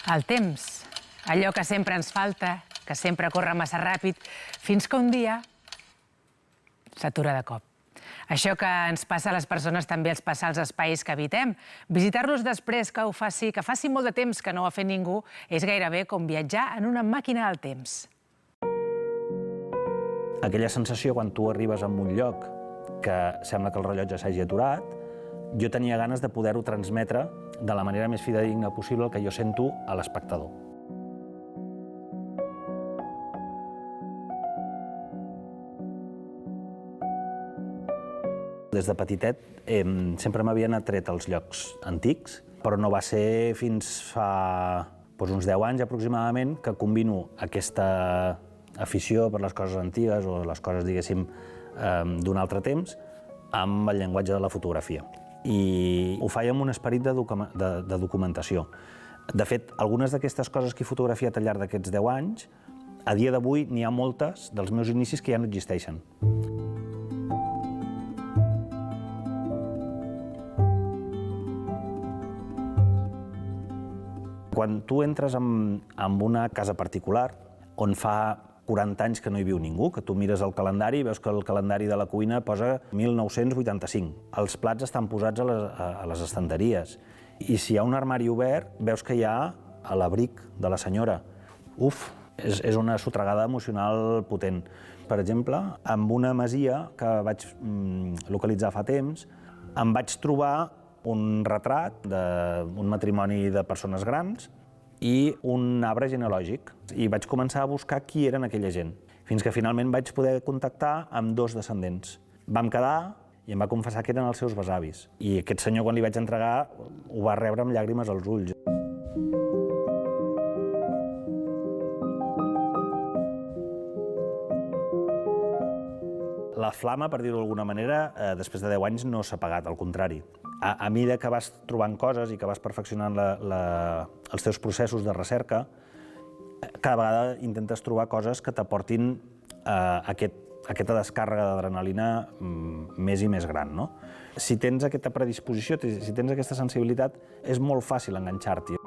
El temps, allò que sempre ens falta, que sempre corre massa ràpid, fins que un dia s'atura de cop. Això que ens passa a les persones també els passa als espais que habitem. Visitar-los després que faci molt de temps que no ho ha fet ningú, és gairebé com viatjar en una màquina del temps. Aquella sensació quan tu arribes a un lloc que sembla que el rellotge s'hagi aturat, jo tenia ganes de poder-ho transmetre de la manera més fidedigna possible el que jo sento a l'espectador. Des de petitet sempre m'havien atret els llocs antics, però no va ser fins fa uns 10 anys aproximadament que combino aquesta afició per les coses antigues o les coses, diguéssim, d'un altre temps amb el llenguatge de la fotografia. I ho faig amb un esperit de documentació. De fet, algunes d'aquestes coses que he fotografiat al llarg d'aquests 10 anys, a dia d'avui n'hi ha moltes dels meus inicis que ja no existeixen. Quan tu entres en una casa particular, on fa 40 anys que no hi viu ningú, que tu mires el calendari i veus que el calendari de la cuina posa 1985. Els plats estan posats a les estanteries. I si hi ha un armari obert, veus que hi ha l'abric de la senyora. És una sotragada emocional potent. Per exemple, amb una masia que vaig localitzar fa temps, em vaig trobar un retrat d'un matrimoni de persones grans i un arbre genealògic. I vaig començar a buscar qui eren aquella gent, fins que finalment vaig poder contactar amb 2 descendents. Vam quedar i em va confessar que eren els seus besavis. I aquest senyor, quan li vaig entregar, ho va rebre amb llàgrimes als ulls. La flama, per dir-ho d'alguna manera, després de 10 anys no s'ha apagat, al contrari. A mesura que vas trobant coses i que vas perfeccionant els teus processos de recerca, cada vegada intentes trobar coses que t'aportin aquesta descàrrega d'adrenalina més i més gran. Si tens aquesta predisposició, si tens aquesta sensibilitat, és molt fàcil enganxar-t'hi.